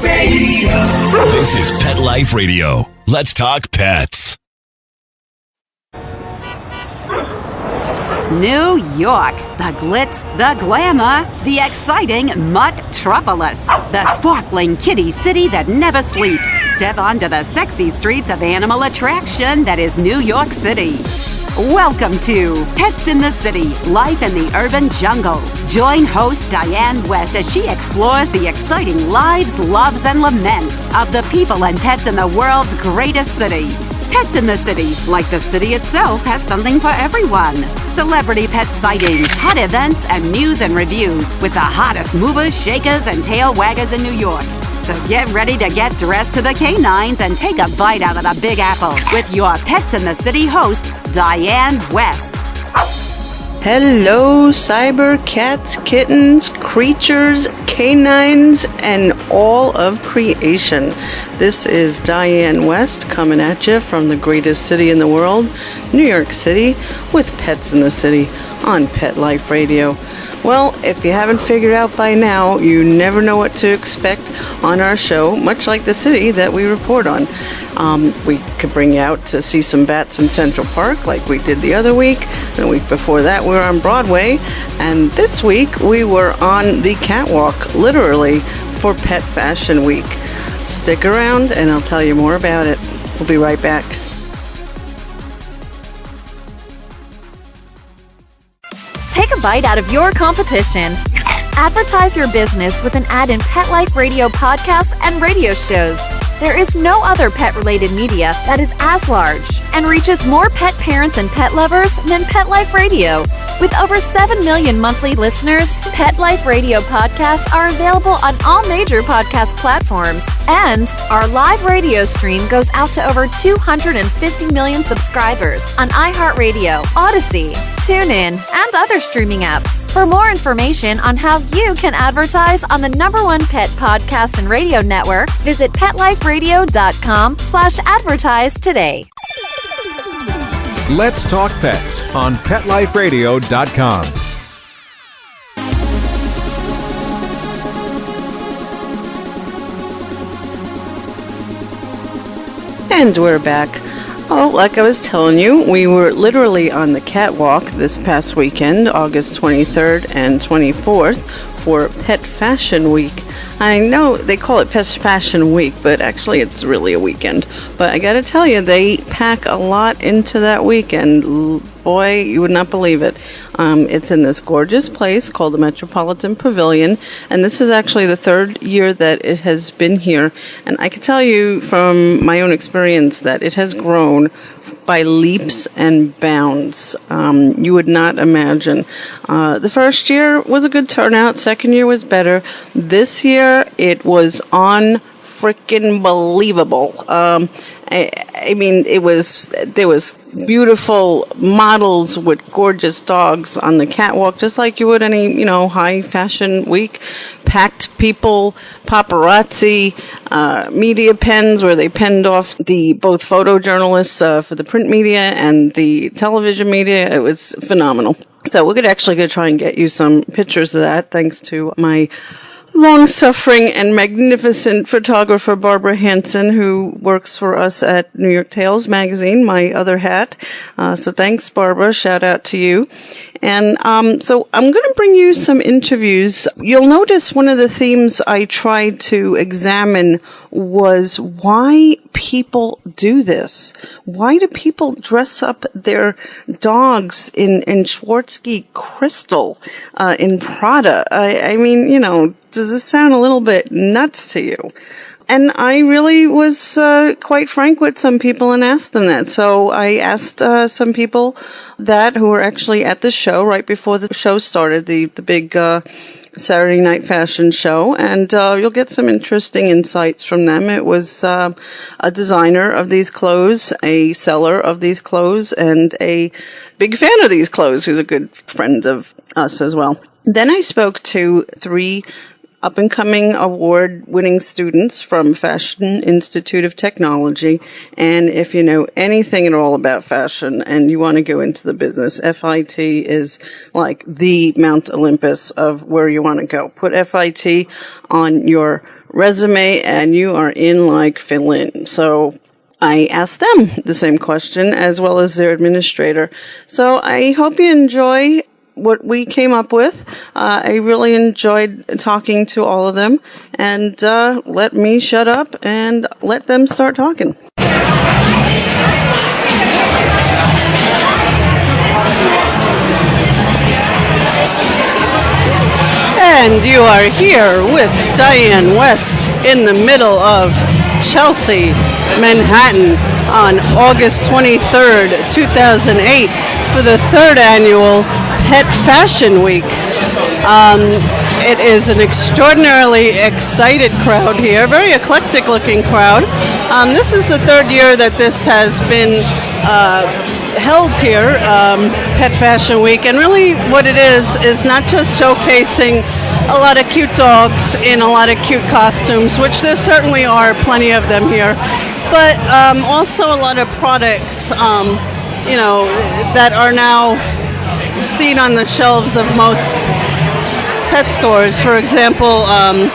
Radio. This is Pet Life Radio. Let's talk pets. New York, the glitz, the glamour, the exciting Metropolis, the sparkling kitty city that never sleeps. Step onto the sexy streets of animal attraction that is New York City. Welcome to Pets in the City, Life in the Urban Jungle. Join host Diane West as she explores the exciting lives, loves, and laments of the people and pets in the world's greatest city. Pets in the City, like the city itself, has something for everyone. Celebrity pet sightings, pet events, and news and reviews with the hottest movers, shakers, and tail waggers in New York. So get ready to get dressed to the canines and take a bite out of the Big Apple with your Pets in the City host, Diane West. Hello, cyber cats, kittens, creatures, canines, and all of creation. This is Diane West coming at you from the greatest city in the world, New York City, with Pets in the City on Pet Life Radio. Well, if you haven't figured out by now, you never know what to expect on our show, much like the city that we report on. We could bring you out to see some bats in Central Park like we did the other week. The week before that, we were on Broadway. And this week, we were on the catwalk, literally, for Pet Fashion Week. Stick around, and I'll tell you more about it. We'll be right back. Take a bite out of your competition. Advertise your business with an ad in Pet Life Radio podcasts and radio shows. There is no other pet-related media that is as large and reaches more pet parents and pet lovers than Pet Life Radio. With over 7 million monthly listeners, Pet Life Radio podcasts are available on all major podcast platforms. And our live radio stream goes out to over 250 million subscribers on iHeartRadio, Odyssey, TuneIn, and other streaming apps. For more information on how you can advertise on the #1 pet podcast and radio network, visit PetLifeRadio.com/advertise today. Let's Talk Pets on PetLifeRadio.com. And we're back. Oh, like I was telling you, we were literally on the catwalk this past weekend, August 23rd and 24th, for Pet Fashion Week. I know they call it Pet Fashion Week, but actually it's really a weekend. But I gotta tell you, they pack a lot into that weekend. Boy, you would not believe it. It's in this gorgeous place called the Metropolitan Pavilion, and this is actually the third year that it has been here. And I can tell you from my own experience that it has grown by leaps and bounds. You would not imagine. The first year was a good turnout. Second year was better. This year, it was freaking believable. I mean, there was beautiful models with gorgeous dogs on the catwalk, just like you would any, high fashion week. Packed people, paparazzi, media pens where they penned off both photojournalists for the print media and the television media. It was phenomenal. So we're going to try and get you some pictures of that, thanks to my long-suffering and magnificent photographer, Barbara Hansen, who works for us at New York Tales magazine, my other hat. So thanks, Barbara. Shout out to you. And so I'm going to bring you some interviews. You'll notice one of the themes I tried to examine was why people do this. Why do people dress up their dogs in Swarovski Crystal, in Prada? I mean, does this sound a little bit nuts to you? And I really was quite frank with some people and asked them that. So I asked some people that who were actually at the show right before the show started, the big Saturday night fashion show, and you'll get some interesting insights from them. It was a designer of these clothes, a seller of these clothes, and a big fan of these clothes who's a good friend of us as well. Then I spoke to 3 up-and-coming award-winning students from Fashion Institute of Technology. And if you know anything at all about fashion and you want to go into the business, FIT is like the Mount Olympus of where you want to go. Put FIT on your resume and you are in like Finland. So I asked them the same question as well as their administrator. So I hope you enjoy what we came up with. I really enjoyed talking to all of them, and let me shut up and let them start talking. And you are here with Diane West in the middle of Chelsea, Manhattan on August 23rd, 2008 for the third annual Pet Fashion Week. It is an extraordinarily excited crowd here, very eclectic looking crowd. This is the third year that this has been held here, Pet Fashion Week, and really what it is not just showcasing a lot of cute dogs in a lot of cute costumes, which there certainly are plenty of them here, but also a lot of products, that are now seen on the shelves of most pet stores. For example,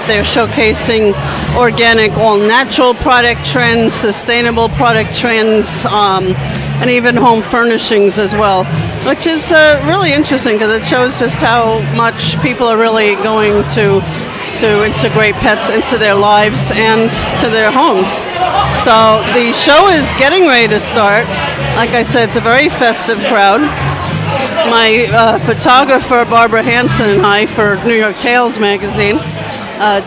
they're showcasing organic, all-natural product trends, sustainable product trends, and even home furnishings as well, which is really interesting because it shows just how much people are really going to integrate pets into their lives and to their homes. So the show is getting ready to start. Like I said, it's a very festive crowd. My photographer, Barbara Hansen, and I for New York Tales magazine,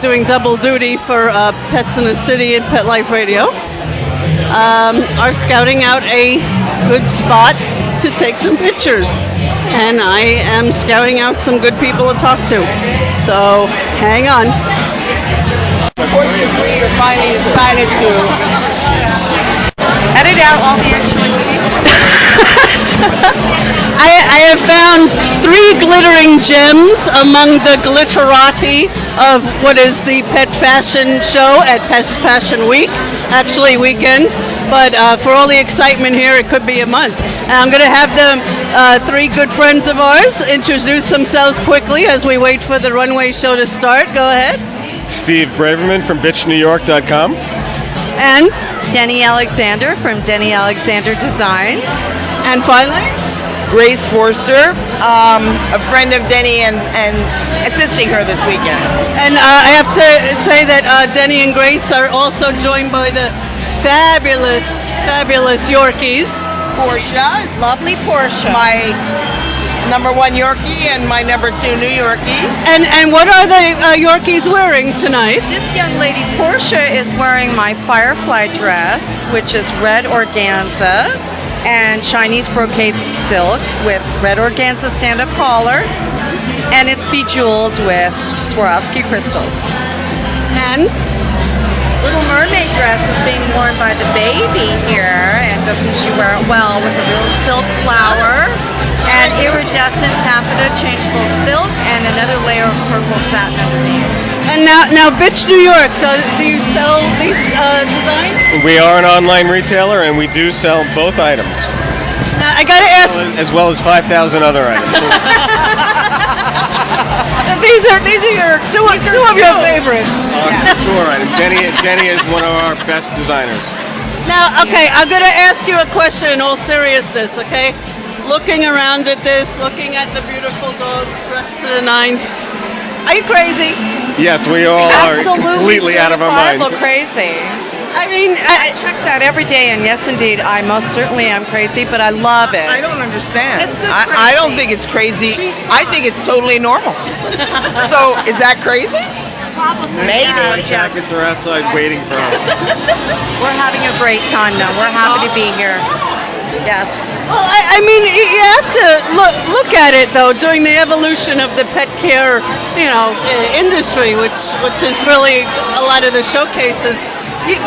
doing double duty for Pets in the City and Pet Life Radio, are scouting out a good spot to take some pictures. And I am scouting out some good people to talk to. So, hang on. Unfortunately, we finally decided to edit out all the choice pieces. I have found 3 glittering gems among the glitterati of what is the Pet Fashion Show at Pet Fashion Week, actually weekend, but for all the excitement here, it could be a month. And I'm going to have the 3 good friends of ours introduce themselves quickly as we wait for the runway show to start. Go ahead. Steve Braverman from BitchNewYork.com. And Denny Alexander from Denny Alexander Designs. And finally, Grace Forster, a friend of Denny and assisting her this weekend. And I have to say that Denny and Grace are also joined by the fabulous Yorkies. Portia, Lovely Portia. my number 1 Yorkie and my number 2 New Yorkie. And what are the Yorkies wearing tonight? This young lady, Portia, is wearing my Firefly dress, which is red organza and Chinese brocade silk with red organza stand-up collar, and it's bejeweled with Swarovski crystals. And Little Mermaid dress is being worn by the baby here, and doesn't she wear it well with a real silk flower and iridescent taffeta changeable silk and another layer of purple satin underneath. And now, Bitch New York, do you sell these designs? We are an online retailer, and we do sell both items, Now, I gotta ask. as well as 5,000 other items. These are your two of your favorites. Tour items. Jenny is one of our best designers. Now, okay, I'm gonna ask you a question in all seriousness. Okay, looking around at this, looking at the beautiful dogs dressed to the nines, are you crazy? Yes, we all are Absolutely completely out of our certified mind. crazy. I mean, I check that every day, and yes, indeed, I most certainly am crazy, but I love it. I don't understand. It's good I don't crazy. think it's crazy. I think it's totally normal. So, is that crazy? Maybe. My jackets are outside waiting for us. We're having a great time, though. We're happy to be here. Yes. well, I mean, you have to look at it though during the evolution of the pet care, industry, which is really a lot of the showcases.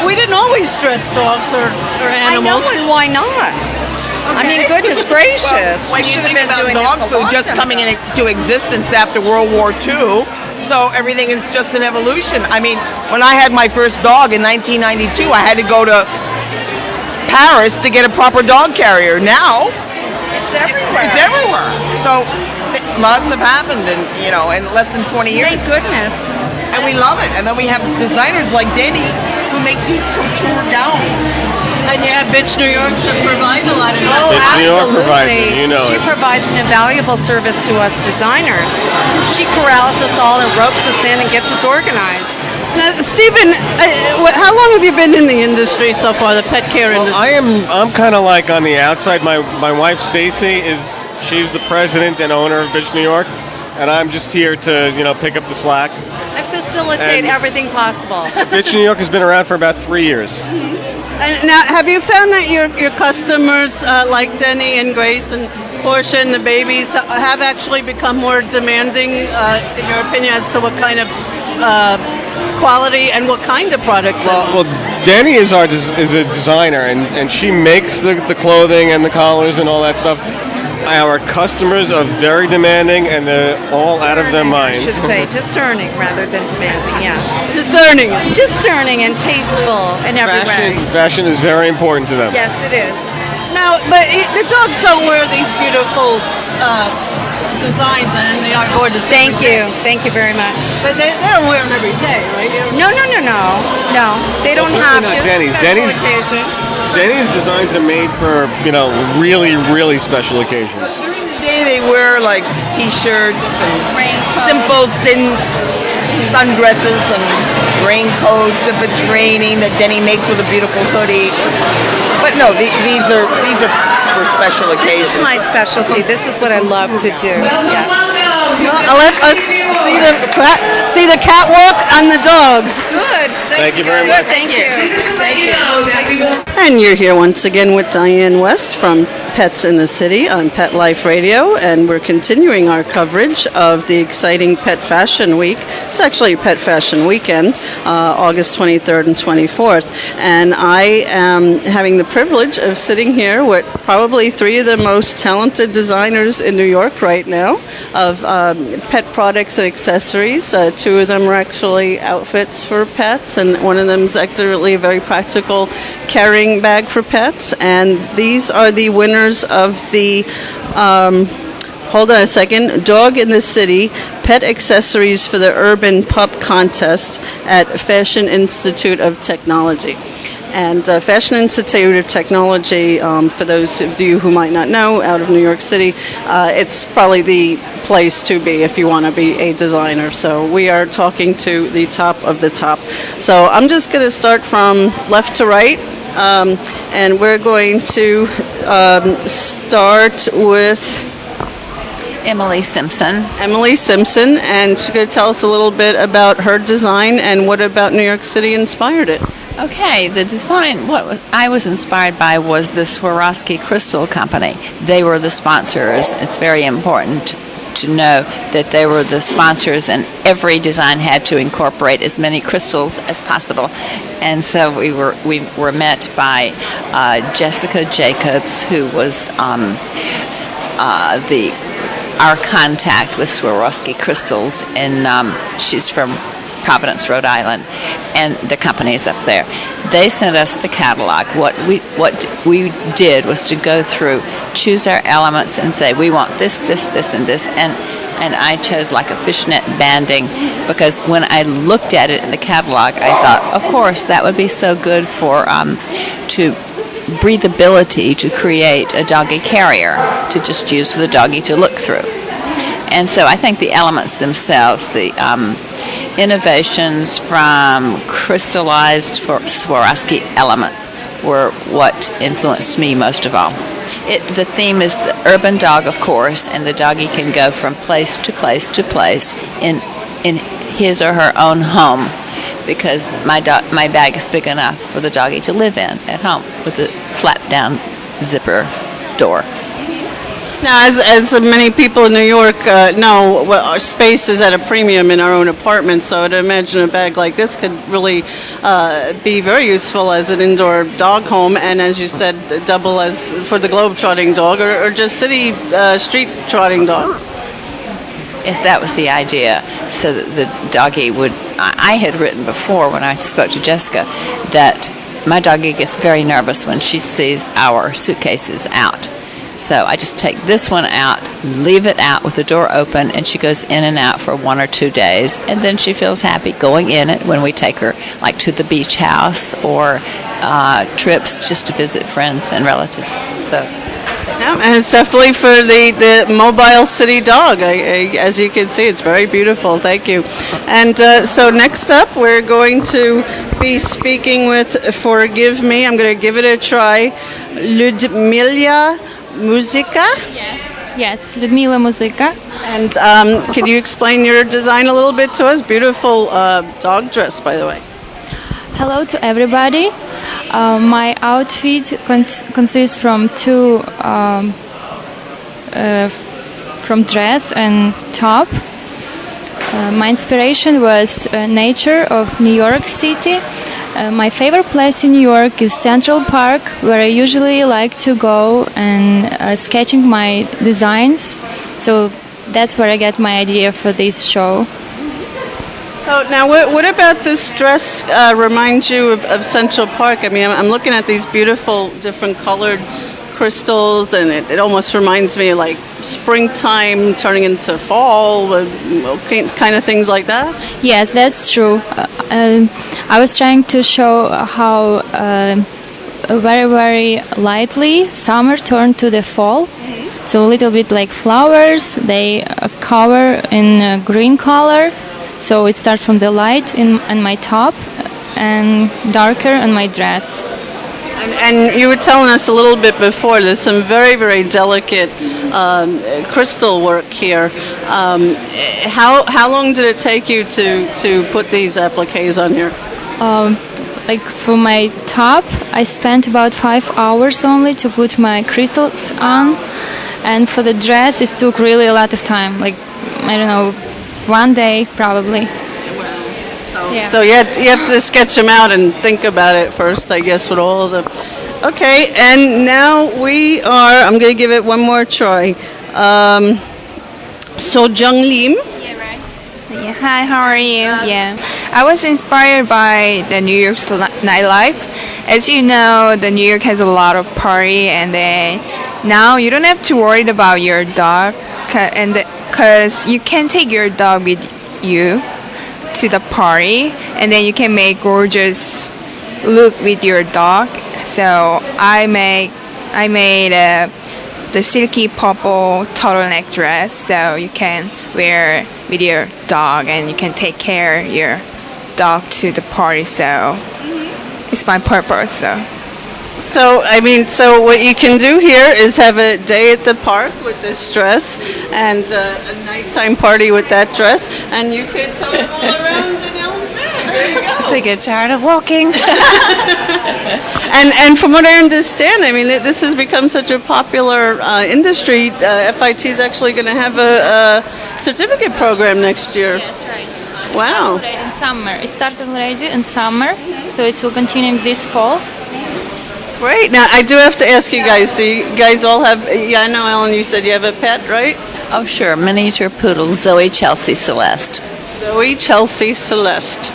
We didn't always dress dogs or animals. I know, and why not? I mean, goodness gracious. When we you should have think been about doing dog this a food long just time coming ago. into existence after World War II, so everything is just an evolution. I mean, when I had my first dog in 1992, I had to go to Paris to get a proper dog carrier. Now, It's everywhere. it's everywhere. So lots have happened in less than 20 years. Thank goodness. and we love it. And then we have designers like Denny who make these couture gowns. And you have Bitch New York to provide a lot of Oh, Bitch New York provides it, absolutely. you know She it. provides an invaluable service to us designers. She corrals us all and ropes us in and gets us organized. Now, Stephen, how long have you been in the industry so far, the pet care industry? I'm kind of like on the outside. My wife Stacy she's the president and owner of Bitch New York, and I'm just here to pick up the slack. I facilitate And- everything possible. Bitch New York has been around for about 3 years. And now, have you found that your customers, like Denny and Grace and Portia and the babies, have actually become more demanding, in your opinion, as to what kind of quality and what kind of products? Well, Denny is a designer, and she makes the clothing and the collars and all that stuff. Our customers are very demanding, and they're all out of their minds. I should say discerning rather than demanding, yes. Discerning. Discerning and tasteful in every way. Fashion is very important to them. Yes, it is. Now, but the dogs don't wear these beautiful designs, and they are gorgeous. Thank you. Thank you very much. But they don't wear them every day, right? No. They don't have to. Denny's. Special occasion. Denny's designs are made for really, really special occasions. During the day they wear like t-shirts and simple sundresses and raincoats if it's raining that Denny makes with a beautiful hoodie. But no, these are for special occasions. This is my specialty. This is what I love to do. Yes. Let us see the catwalk and the dogs. Good. Thank you very much. Thank you. And you're here once again with Diane West from Pets in the City on Pet Life Radio, and we're continuing our coverage of the exciting Pet Fashion Week. It's actually Pet Fashion Weekend, August 23rd and 24th, and I am having the privilege of sitting here with probably three of the most talented designers in New York right now of pet products and accessories. Two of them are actually outfits for pets, and one of them is actually a very practical carrying bag for pets, and these are the winners of the hold on a second, Dog in the City Pet Accessories for the Urban Pup Contest at Fashion Institute of Technology. And Fashion Institute of Technology, for those of you who might not know, out of New York City, it's probably the place to be if you want to be a designer. So we are talking to the top of the top. So I'm just going to start from left to right. And we're going to start with Emily Simpson. Emily Simpson, and she's going to tell us a little bit about her design and what about New York City inspired it. Okay, the design, I was inspired by was the Swarovski Crystal Company. They were the sponsors. It's very important to know that they were the sponsors, and every design had to incorporate as many crystals as possible. And so we were met by Jessica Jacobs, who was our contact with Swarovski Crystals, and she's from Providence, Rhode Island, and the company is up there. They sent us the catalog. What we did was to go through, choose our elements, and say we want this, and this, and I chose like a fishnet banding because when I looked at it in the catalog, I thought, of course, that would be so good for to breathability to create a doggy carrier to just use for the doggy to look through. And so I think the elements themselves, the innovations from crystallized Swarovski elements were what influenced me most of all. The theme is the urban dog, of course, and the doggy can go from place to place to place in his or her own home, because my bag is big enough for the doggy to live in at home with a flat down zipper door. Now, as many people in New York know, our space is at a premium in our own apartments, so I'd imagine a bag like this could really be very useful as an indoor dog home, and as you said, double as for the globe-trotting dog or just city street-trotting dog. If that was the idea, so that the doggy would... I had written before when I spoke to Jessica that my doggy gets very nervous when she sees our suitcases out. So I just take this one out, leave it out with the door open, and she goes in and out for 1 or 2 days. And then she feels happy going in it when we take her like to the beach house or trips just to visit friends and relatives. So. Yeah, and it's definitely for the mobile city dog. As you can see, it's very beautiful. Thank you. And so next up, we're going to be speaking with, forgive me, I'm going to give it a try, Ludmila Muzyka. Yes, Ludmila Muzyka. And can you explain your design a little bit to us? Beautiful dog dress, by the way. Hello to everybody. My outfit consists from two from dress and top. My inspiration was nature of New York City. My favorite place in New York is Central Park, where I usually like to go and sketching my designs. So that's where I get my idea for this show. So now, what about this dress reminds you of Central Park? I mean, I'm looking at these beautiful, different colored crystals, and it almost reminds me of like springtime turning into fall, kind of things like that. Yes, that's true. I was trying to show how very, very lightly summer turned to the fall. So a little bit like flowers, they cover in green color. So it starts from the light on my top and darker on my dress. And you were telling us a little bit before, there's some very, very delicate crystal work here. How long did it take you to put these appliques on here? Like for my top, I spent about 5 hours only to put my crystals on. And for the dress, it took really a lot of time. Like, I don't know, 1 day probably. So you have to sketch them out and think about it first, I guess, with all of them. Okay, and now I'm going to give it one more try. So Jung Lim. Yeah, right. Yeah, hi, how are you? I was inspired by the New York's nightlife. As you know, the New York has a lot of party, and then now you don't have to worry about your dog, because you can take your dog with you to the party, and then you can make gorgeous look with your dog. So I made the silky purple turtleneck dress, so you can wear with your dog, and you can take care of your dog to the party. So it's my purpose. So what you can do here is have a day at the park with this dress, and a nighttime party with that dress, and you could tote it all around in Ellen's bag. There you go. I get tired of walking. And from what I understand, I mean, this has become such a popular industry. FIT is actually going to have a certificate program next year. Yes, right. Wow. In summer. It started already in summer, so it will continue this fall. Great. Now, I do have to ask you guys, do you guys all have, I know, Ellen, you said you have a pet, right? Oh, sure. Miniature poodle, Zoe Chelsea Celeste. Zoe Chelsea Celeste.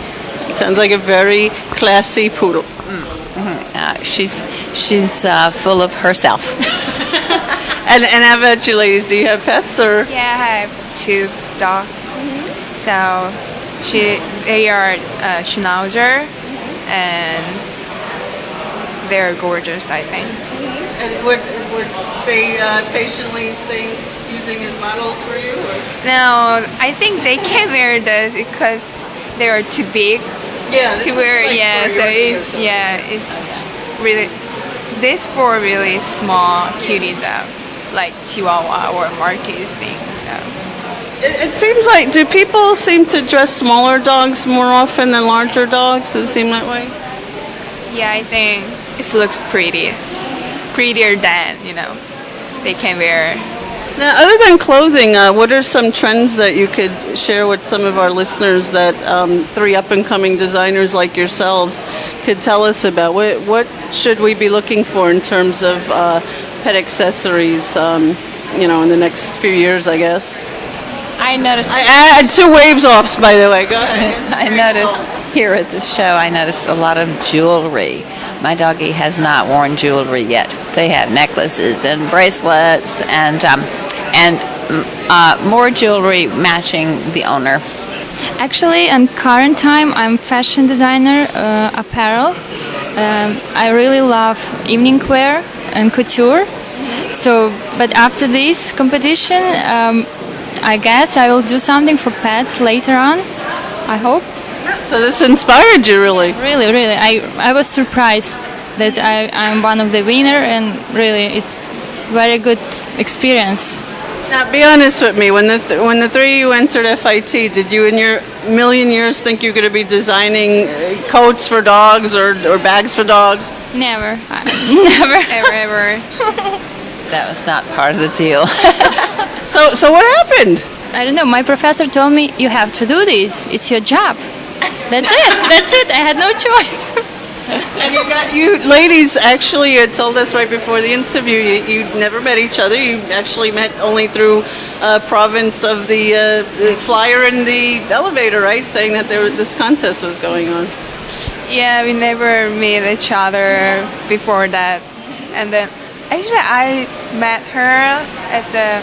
Sounds like a very classy poodle. She's full of herself. And how about you ladies? Do you have pets or? Yeah, I have 2 dogs. So they are Schnauzer, and they're gorgeous, I think. And would they patiently stay using as models for you? Or? No, I think they can't wear this because they are too big to wear. It's really this for really small cutie dog, like Chihuahua or Maltese thing. It seems like, do people seem to dress smaller dogs more often than larger dogs? Does it seem that way? Yeah, I think it looks prettier than, they can wear. Now, other than clothing, what are some trends that you could share with some of our listeners that 3 up-and-coming designers like yourselves could tell us about? What should we be looking for in terms of pet accessories, in the next few years, I guess? I noticed. I had 2 waves offs, by the way. Go ahead. I noticed here at the show. I noticed a lot of jewelry. My doggie has not worn jewelry yet. They have necklaces and bracelets and more jewelry matching the owner. Actually, in current time, I'm fashion designer, apparel. I really love evening wear and couture. So, but after this competition, I guess I will do something for pets later on. I hope. So this inspired you, really? Really. I was surprised that I'm one of the winner, and really, it's very good experience. Now, be honest with me. When the 3 of you entered FIT, did you in your million years think you're going to be designing coats for dogs or bags for dogs? Never. Never. Ever. That was not part of the deal. So what happened? I don't know. My professor told me, you have to do this. It's your job. That's it. I had no choice. And you ladies actually had told us right before the interview you never met each other. You actually met only through province of the flyer in the elevator, right? Saying that this contest was going on. Yeah, we never met each other before that. And then, actually, I met her at the...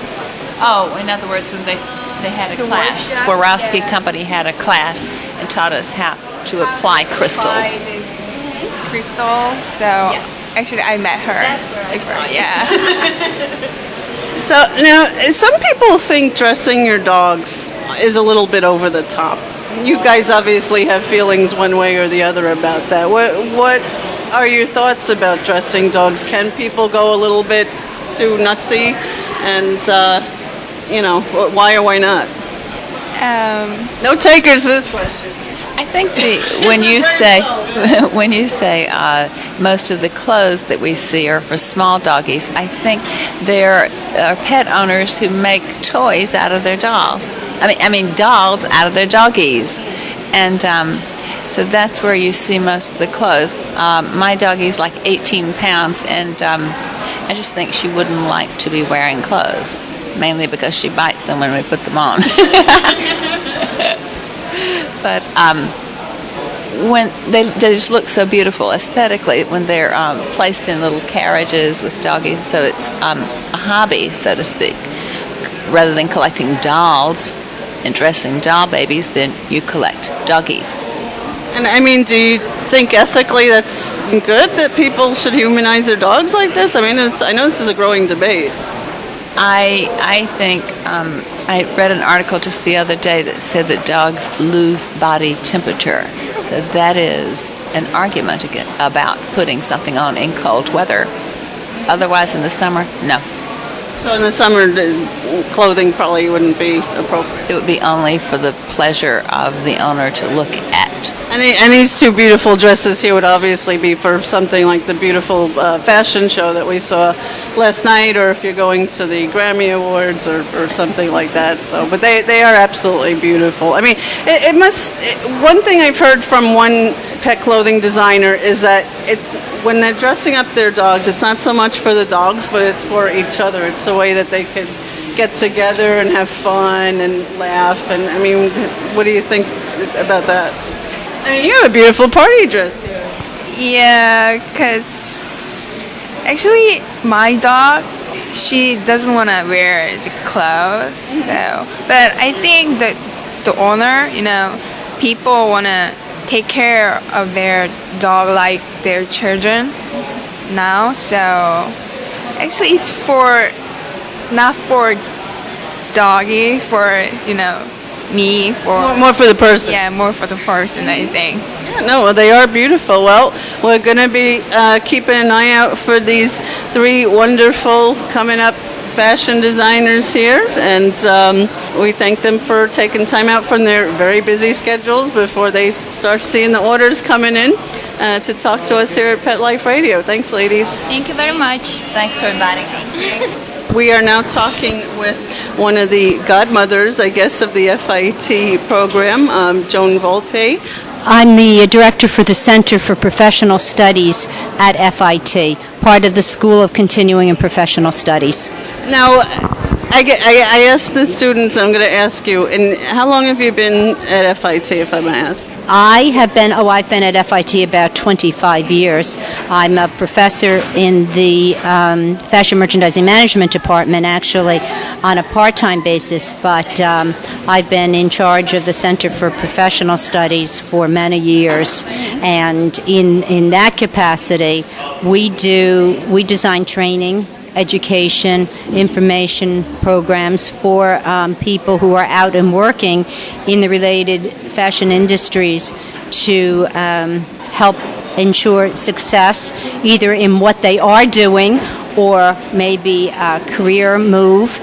Oh, in other words, when they had a class. Swarovski Company had a class and taught us how to apply crystals. Crystal, so actually I met her. That's where I saw you. Yeah. So now, some people think dressing your dogs is a little bit over the top. You guys obviously have feelings one way or the other about that. What are your thoughts about dressing dogs? Can people go a little bit too nutsy? And why or why not? No takers for this question. I think when you say most of the clothes that we see are for small doggies, I think there are pet owners who make toys out of their dolls. I mean dolls out of their doggies, and so that's where you see most of the clothes. My doggie's like 18 pounds, and I just think she wouldn't like to be wearing clothes, mainly because she bites them when we put them on. But when they just look so beautiful aesthetically when they're placed in little carriages with doggies, so it's a hobby, so to speak. Rather than collecting dolls and dressing doll babies, then you collect doggies. And I mean, do you think ethically that's good that people should humanize their dogs like this? I mean, I know this is a growing debate. I think I read an article just the other day that said that dogs lose body temperature. So that is an argument about putting something on in cold weather. Otherwise, in the summer, no. So in the summer, the clothing probably wouldn't be appropriate. It would be only for the pleasure of the owner to look at. And these 2 beautiful dresses here would obviously be for something like the beautiful fashion show that we saw last night, or if you're going to the Grammy Awards or something like that. So, but they are absolutely beautiful. I mean, it must. One thing I've heard from one pet clothing designer is that it's when they're dressing up their dogs, it's not so much for the dogs, but it's for each other. It's a way that they can get together and have fun and laugh. And I mean, what do you think about that? I mean, you have a beautiful party dress here. Yeah, because actually my dog, she doesn't want to wear the clothes. So, but I think that the owner, people want to take care of their dog like their children now. So actually it's not for doggies, for me, for more for the person. Yeah, more for the person, I think. Yeah, no, they are beautiful. Well, we're going to be keeping an eye out for these 3 wonderful coming up fashion designers here, and we thank them for taking time out from their very busy schedules before they start seeing the orders coming in to talk to us here at Pet Life Radio. Thanks, ladies. Thank you very much. Thanks for inviting me. We are now talking with one of the godmothers, I guess, of the FIT program, Joan Volpe. I'm the director for the Center for Professional Studies at FIT, part of the School of Continuing and Professional Studies. Now, I asked the students, I'm going to ask you, and how long have you been at FIT, if I may ask? I've been at FIT about 25 years. I'm a professor in the Fashion Merchandising Management Department, actually, on a part-time basis, but I've been in charge of the Center for Professional Studies for many years, and in that capacity, we design training, education, information programs for people who are out and working in the related fashion industries to help ensure success either in what they are doing or maybe a career move.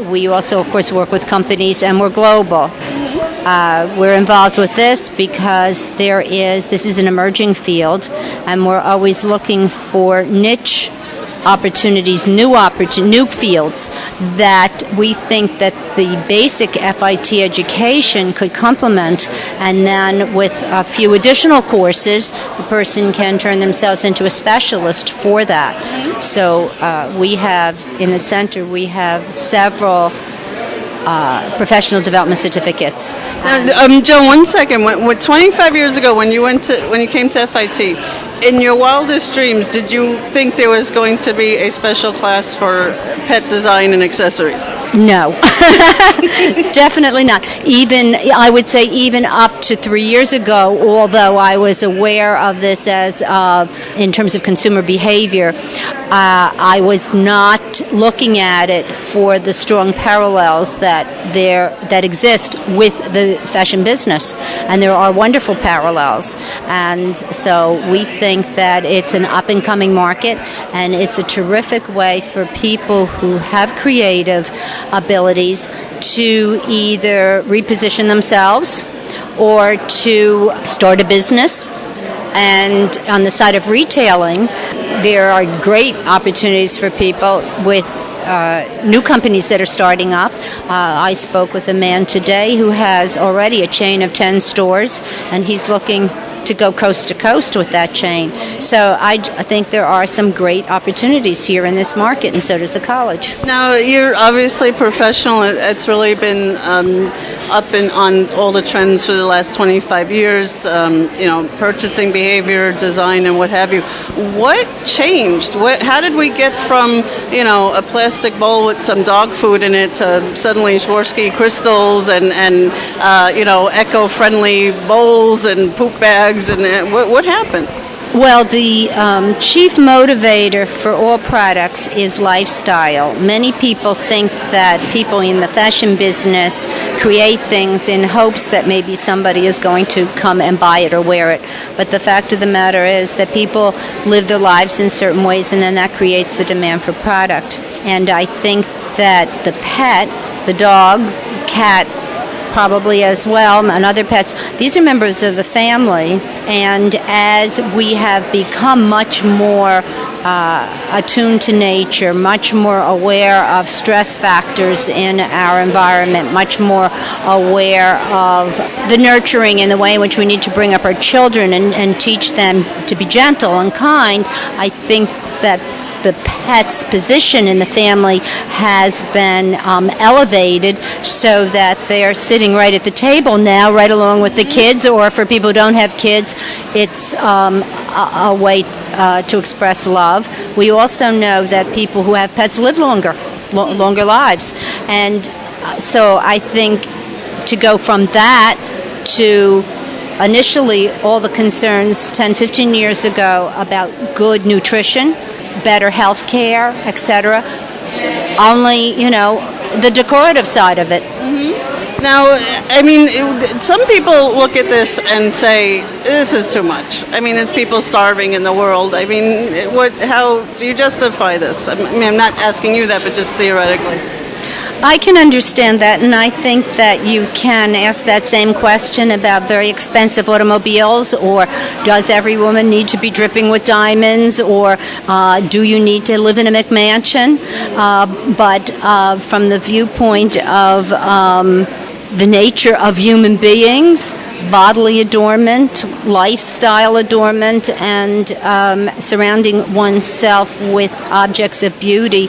We also, of course, work with companies, and we're global. We're involved with this because this is an emerging field, and we're always looking for niche opportunities, new fields that we think that the basic FIT education could complement, and then with a few additional courses, the person can turn themselves into a specialist for that. So we have, in the center, we have several professional development certificates. Now, Joe, 1 second. 25 years ago, when you came to FIT, in your wildest dreams, did you think there was going to be a special class for pet design and accessories? No, definitely not. I would say even up to 3 years ago, although I was aware of this as in terms of consumer behavior, I was not looking at it for the strong parallels that exist with the fashion business, and there are wonderful parallels. And so we think that it's an up-and-coming market, and it's a terrific way for people who have creative abilities to either reposition themselves or to start a business. And on the side of retailing, there are great opportunities for people with new companies that are starting up. I spoke with a man today who has already a chain of 10 stores, and he's looking to go coast to coast with that chain. So I think there are some great opportunities here in this market, and so does the college. Now, you're obviously professional. It's really been up and on all the trends for the last 25 years, purchasing behavior, design, and what have you. What changed? How did we get from, a plastic bowl with some dog food in it to suddenly Swarovski crystals and eco-friendly bowls and poop bags? And what happened? Well, the chief motivator for all products is lifestyle. Many people think that people in the fashion business create things in hopes that maybe somebody is going to come and buy it or wear it. But the fact of the matter is that people live their lives in certain ways, and then that creates the demand for product. And I think that the pet, the dog, cat, probably as well, and other pets, these are members of the family, and as we have become much more attuned to nature, much more aware of stress factors in our environment, much more aware of the nurturing and the way in which we need to bring up our children and teach them to be gentle and kind, I think that the pet's position in the family has been elevated so that they're sitting right at the table now, right along with the kids, or for people who don't have kids, it's a way to express love. We also know that people who have pets live longer lives. And so I think to go from that to initially all the concerns 10, 15 years ago about good nutrition, better health care, etc. Only, the decorative side of it. Mm-hmm. Now, some people look at this and say, this is too much. There's people starving in the world. How do you justify this? I'm not asking you that, but just theoretically. I can understand that, and I think that you can ask that same question about very expensive automobiles, or does every woman need to be dripping with diamonds, or do you need to live in a McMansion? But from the viewpoint of the nature of human beings, bodily adornment, lifestyle adornment, and surrounding oneself with objects of beauty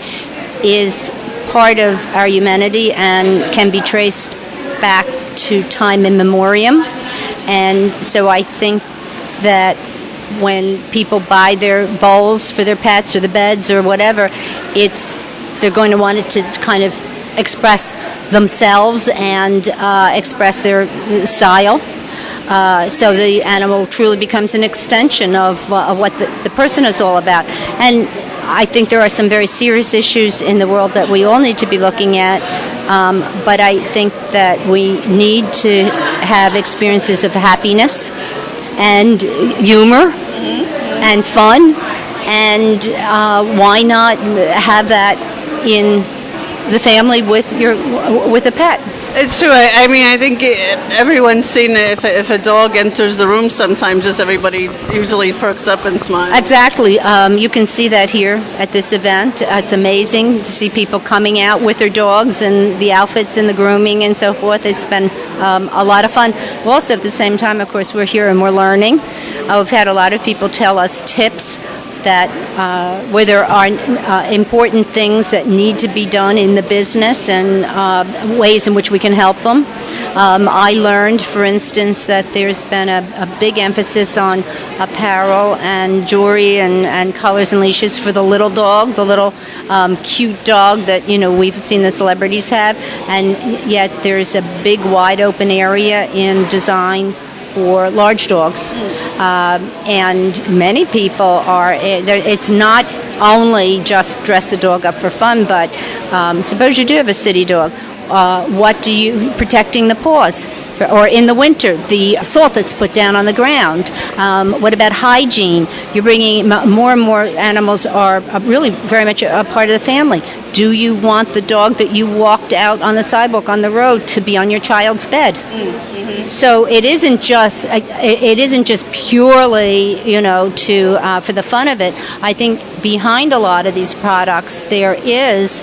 is part of our humanity and can be traced back to time immemorial. And so I think that when people buy their bowls for their pets or the beds or whatever, they're going to want it to kind of express themselves and express their style. So the animal truly becomes an extension of what the person is all about. And I think there are some very serious issues in the world that we all need to be looking at, but I think that we need to have experiences of happiness and humor and fun, and why not have that in the family with a pet? It's true. I mean, I think everyone's seen it. If a dog enters the room, sometimes just everybody usually perks up and smiles. Exactly. You can see that here at this event. It's amazing to see people coming out with their dogs and the outfits and the grooming and so forth. It's been a lot of fun. Also, at the same time, of course, we're here and we're learning. We've had a lot of people tell us tips that where there are important things that need to be done in the business and ways in which we can help them. I learned, for instance, that there's been a big emphasis on apparel and jewelry and collars and leashes for the little dog, the little cute dog that we've seen the celebrities have, and yet there's a big wide open area in design for large dogs. And many people it's not only just dress the dog up for fun, but suppose you do have a city dog. What do you, protecting the paws? Or in the winter, the salt that's put down on the ground. What about hygiene? You're bringing more and more animals are really very much a part of the family. Do you want the dog that you walked out on the sidewalk on the road to be on your child's bed? Mm-hmm. So it isn't just purely for the fun of it. I think behind a lot of these products there is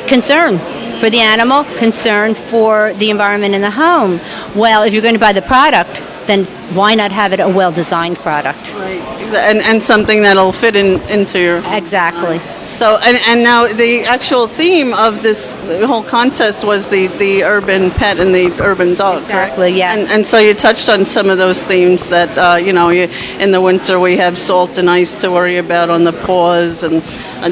concern for the animal, concern for the environment in the home. Well, if you're going to buy the product, then why not have it a well-designed product? Right, and something that'll fit into your... Exactly. So, and now the actual theme of this whole contest was the urban pet and the urban dog, exactly, correct? yes. And so you touched on some of those themes that, in the winter we have salt and ice to worry about on the paws and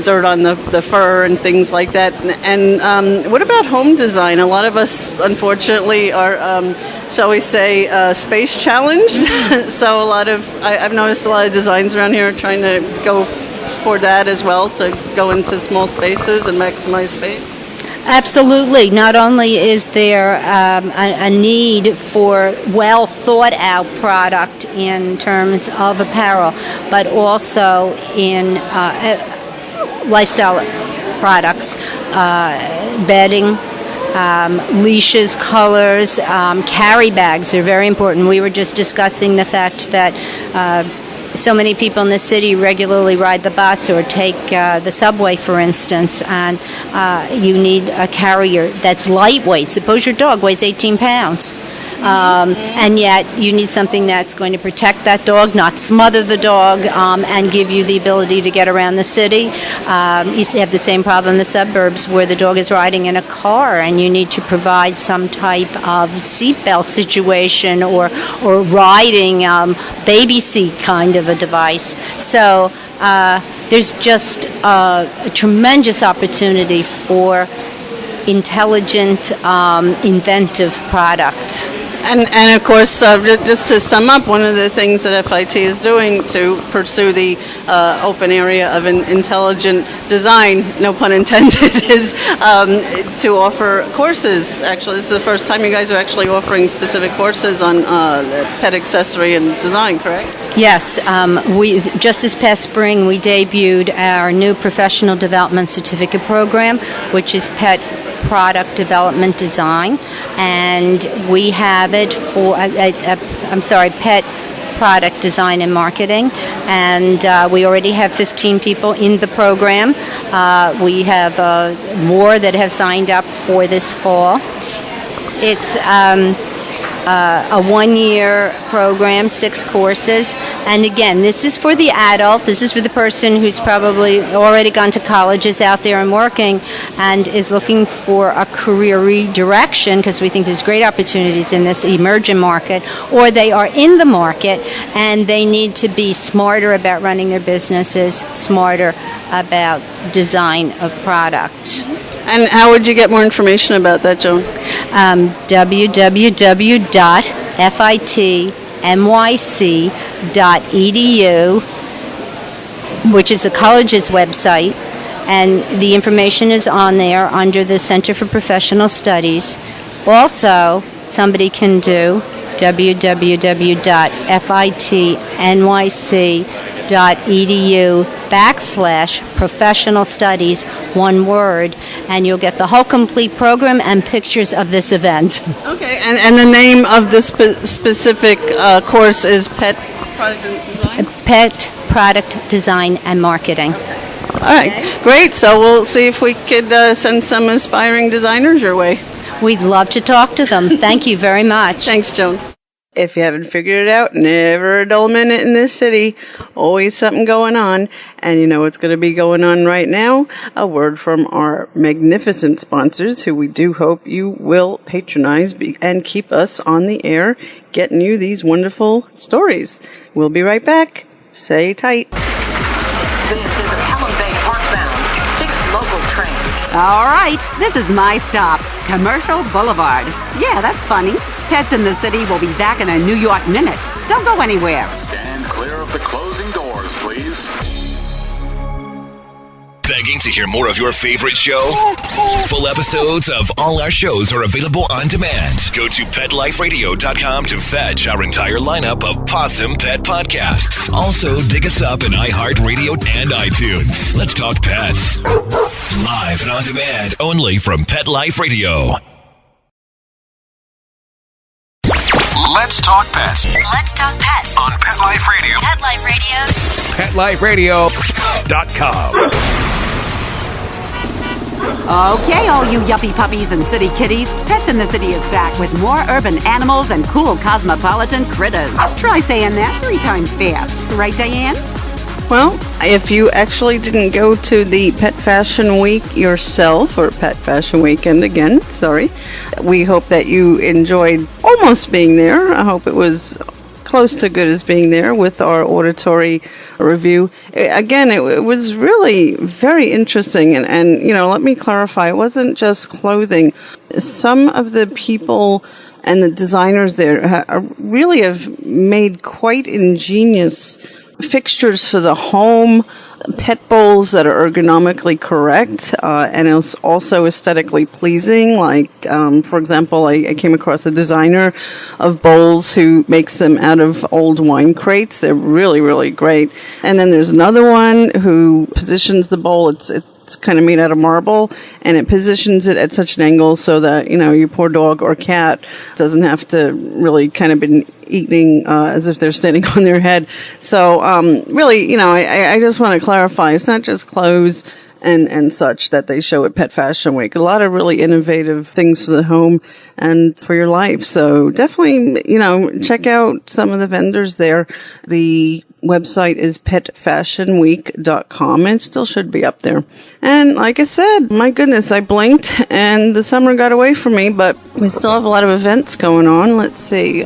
dirt on the fur and things like that. And what about home design? A lot of us, unfortunately, are, shall we say, space challenged. So I've noticed a lot of designs around here are trying to go for that as well, to go into small spaces and maximize space? Absolutely. Not only is there a need for well thought out product in terms of apparel, but also in lifestyle products, bedding, leashes, colors, carry bags are very important. We were just discussing the fact that so many people in the city regularly ride the bus or take the subway, for instance, and you need a carrier that's lightweight. Suppose your dog weighs 18 pounds. And yet you need something that's going to protect that dog, not smother the dog, and give you the ability to get around the city. You have the same problem in the suburbs where the dog is riding in a car and you need to provide some type of seatbelt situation or riding baby seat kind of a device. So there's just a tremendous opportunity for intelligent, inventive product. And of course, just to sum up, one of the things that FIT is doing to pursue the open area of an intelligent design, no pun intended, is to offer courses. Actually, this is the first time you guys are actually offering specific courses on pet accessory and design, correct? Yes. We just this past spring, we debuted our new professional development certificate program, which is Pet Product Development Design, and we have it for Pet Product Design and Marketing, and we already have 15 people in the program. We have more that have signed up for this fall. It's a one-year program, 6 courses. And again, this is for the adult. This is for the person who's probably already gone to college, is out there and working, and is looking for a career redirection, because we think there's great opportunities in this emerging market, or they are in the market and they need to be smarter about running their businesses, smarter about design of product. And how would you get more information about that, Joan? www.fitnyc.edu, which is the college's website, and the information is on there under the Center for Professional Studies. Also, somebody can do www.fitnyc.edu/professional studies, one word, and you'll get the whole complete program and pictures of this event. Okay, and the name of this specific course is Pet Product Design? Pet Product Design and Marketing. All right, great. So we'll see if we could send some inspiring designers your way. We'd love to talk to them. Thank you very much. Thanks, Joan. If you haven't figured it out, never a dull minute in this city. Always something going on. And you know what's going to be going on right now? A word from our magnificent sponsors, who we do hope you will patronize and keep us on the air, getting you these wonderful stories. We'll be right back. Stay tight. This is a Helen Bay Parkbound, 6 local trains. All right, this is my stop, Commercial Boulevard. Yeah, that's funny. Pets in the City will be back in a New York minute. Don't go anywhere. Stand clear of the closing doors, please. Begging to hear more of your favorite show? Full episodes of all our shows are available on demand. Go to PetLifeRadio.com to fetch our entire lineup of Possum Pet podcasts. Also, dig us up in iHeartRadio and iTunes. Let's talk pets. Live and on demand, only from Pet Life Radio. Let's talk pets. Let's talk pets On Pet Life Radio. Pet Life Radio. PetLifeRadio.com. Okay, all you yuppie puppies and city kitties, Pets in the City is back with more urban animals and cool cosmopolitan critters. Try saying that 3 times fast. Right, Diane? Well, if you actually didn't go to the Pet Fashion Week yourself, or Pet Fashion Weekend again, sorry, we hope that you enjoyed almost being there. I hope it was close to good as being there with our auditory review. Again, it was really very interesting. And, you know, let me clarify, it wasn't just clothing. Some of the people and the designers there really have made quite ingenious fixtures for the home, pet bowls that are ergonomically correct, and also aesthetically pleasing. Like, for example, I came across a designer of bowls who makes them out of old wine crates. They're really, really great. And then there's another one who positions the bowl. It's kind of made out of marble, and it positions it at such an angle so that, you know, your poor dog or cat doesn't have to really kind of been eating as if they're standing on their head. So really, you know, I just want to clarify, it's not just clothes and such that they show at Pet Fashion Week. A lot of really innovative things for the home and for your life. So definitely, you know, check out some of the vendors there. The website is petfashionweek.com, and it still should be up there. And like I said, my goodness, I blinked and the summer got away from me, but we still have a lot of events going on. Let's see.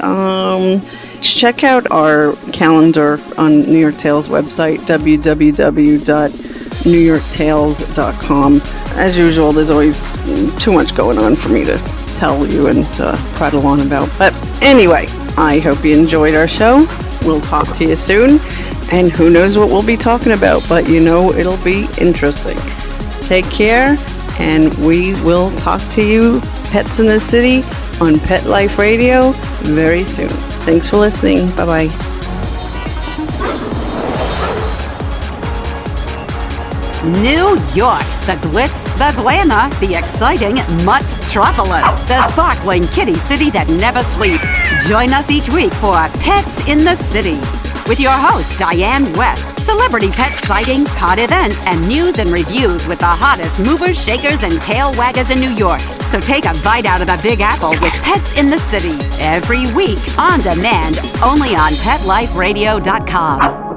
Check out our calendar on New York Tales website, www.newyorktales.com. As usual, there's always too much going on for me to tell you and prattle on about. But anyway, I hope you enjoyed our show. We'll talk to you soon. And who knows what we'll be talking about, but you know it'll be interesting. Take care, and we will talk to you, Pets in the City, on Pet Life Radio very soon. Thanks for listening. Bye-bye. New York, the glitz, the glamour, the exciting Metropolis, the sparkling kitty city that never sleeps. Join us each week for Pets in the City with your host, Diane West. Celebrity pet sightings, hot events, and news and reviews with the hottest movers, shakers, and tail waggers in New York. So take a bite out of the Big Apple with Pets in the City. Every week, on demand, only on PetLifeRadio.com.